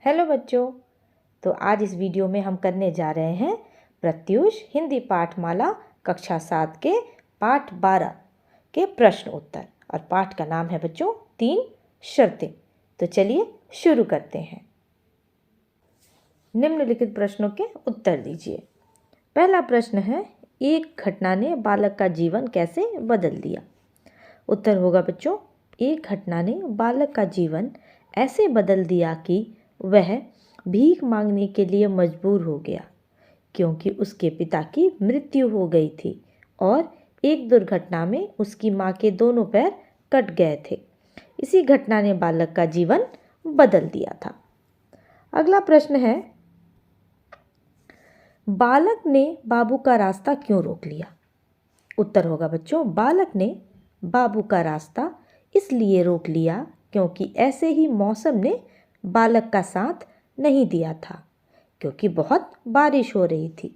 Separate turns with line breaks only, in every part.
Hello बच्चों, तो आज इस वीडियो में हम करने जा रहे हैं प्रत्यूष हिंदी पाठमाला कक्षा 7 के पाठ 12 के प्रश्न उत्तर। और पाठ का नाम है बच्चों 3 शर्तें। तो चलिए शुरू करते हैं। निम्नलिखित प्रश्नों के उत्तर दीजिए। पहला प्रश्न है, एक घटना ने बालक का जीवन कैसे बदल दिया? उत्तर होगा बच्चों, एक घटना ने बालक का जीवन ऐसे बदल दिया कि वह भीख मांगने के लिए मजबूर हो गया, क्योंकि उसके पिता की मृत्यु हो गई थी और एक दुर्घटना में उसकी मां के दोनों पैर कट गए थे। इसी घटना ने बालक का जीवन बदल दिया था। अगला प्रश्न है, बालक ने बाबू का रास्ता क्यों रोक लिया? उत्तर होगा बच्चों, बालक ने बाबू का रास्ता इसलिए रोक लिया क्योंकि ऐसे ही मौसम ने बालक का साथ नहीं दिया था, क्योंकि बहुत बारिश हो रही थी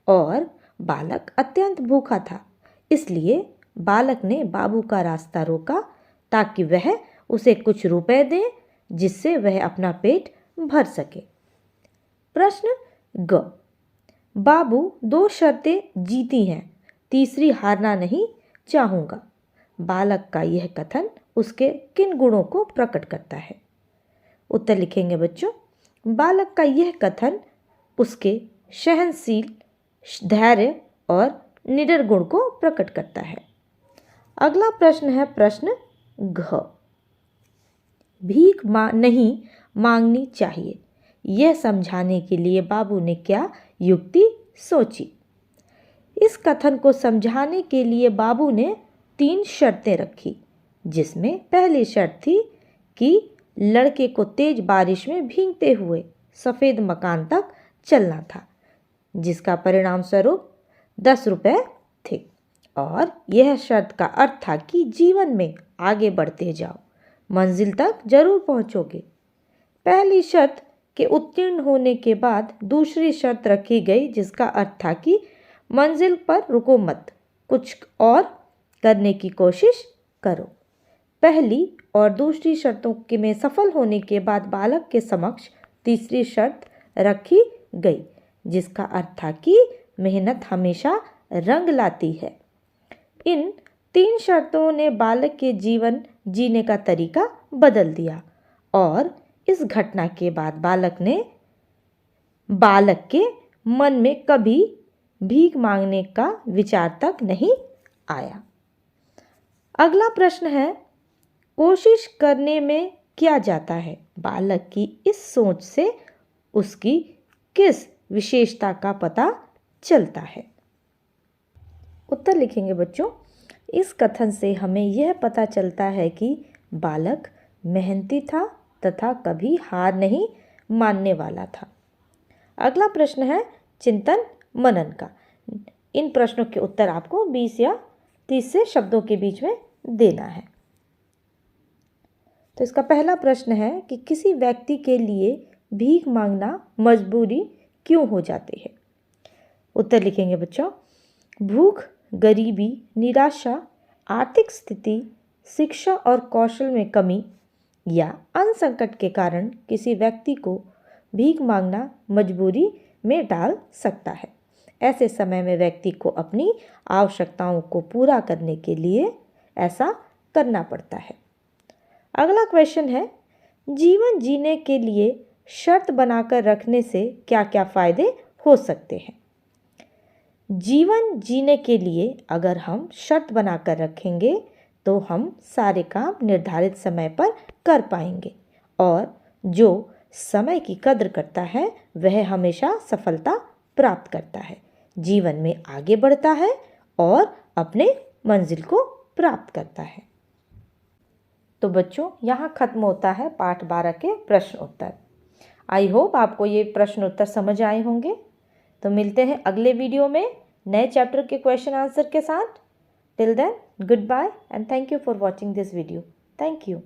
और बालक अत्यंत भूखा था। इसलिए बालक ने बाबू का रास्ता रोका ताकि वह उसे कुछ रुपए दे, जिससे वह अपना पेट भर सके। प्रश्न ग, बाबू 2 शर्तें जीती हैं, तीसरी हारना नहीं चाहूँगा। बालक का यह कथन उसके किन गुणों को प्रकट करता है? उत्तर लिखेंगे बच्चों, बालक का यह कथन उसके सहनशील, धैर्य और निडर गुण को प्रकट करता है। अगला प्रश्न है प्रश्न घ, भीख नहीं मांगनी चाहिए, यह समझाने के लिए बाबू ने क्या युक्ति सोची? इस कथन को समझाने के लिए बाबू ने 3 शर्तें रखी, जिसमें पहली शर्त थी कि लड़के को तेज बारिश में भीगते हुए सफ़ेद मकान तक चलना था, जिसका परिणाम स्वरूप 10 रुपये थे। और यह शर्त का अर्थ था कि जीवन में आगे बढ़ते जाओ, मंजिल तक जरूर पहुंचोगे। पहली शर्त के उत्तीर्ण होने के बाद दूसरी शर्त रखी गई, जिसका अर्थ था कि मंजिल पर रुको मत, कुछ और करने की कोशिश करो। पहली और दूसरी शर्तों के में सफल होने के बाद बालक के समक्ष तीसरी शर्त रखी गई, जिसका अर्थ था कि मेहनत हमेशा रंग लाती है। इन 3 शर्तों ने बालक के जीवन जीने का तरीका बदल दिया और इस घटना के बाद बालक के मन में कभी भीख मांगने का विचार तक नहीं आया। अगला प्रश्न है, कोशिश करने में क्या जाता है? बालक की इस सोच से उसकी किस विशेषता का पता चलता है? उत्तर लिखेंगे बच्चों, इस कथन से हमें यह पता चलता है कि बालक मेहनती था तथा कभी हार नहीं मानने वाला था। अगला प्रश्न है चिंतन मनन का। इन प्रश्नों के उत्तर आपको 20 या 30 से शब्दों के बीच में देना है। तो इसका पहला प्रश्न है कि किसी व्यक्ति के लिए भीख मांगना मजबूरी क्यों हो जाती है? उत्तर लिखेंगे बच्चों, भूख, गरीबी, निराशा, आर्थिक स्थिति, शिक्षा और कौशल में कमी या अन्य संकट के कारण किसी व्यक्ति को भीख मांगना मजबूरी में डाल सकता है। ऐसे समय में व्यक्ति को अपनी आवश्यकताओं को पूरा करने के लिए ऐसा करना पड़ता है। अगला क्वेश्चन है, जीवन जीने के लिए शर्त बनाकर रखने से क्या क्या फायदे हो सकते हैं? जीवन जीने के लिए अगर हम शर्त बनाकर रखेंगे तो हम सारे काम निर्धारित समय पर कर पाएंगे और जो समय की कद्र करता है वह हमेशा सफलता प्राप्त करता है, जीवन में आगे बढ़ता है और अपने मंजिल को प्राप्त करता है। तो बच्चों, यहाँ खत्म होता है पाठ 12 के प्रश्न उत्तर। आई होप आपको ये प्रश्न उत्तर समझ आए होंगे। तो मिलते हैं अगले वीडियो में नए चैप्टर के क्वेश्चन आंसर के साथ। Till then, goodbye and thank you for watching this video. Thank you.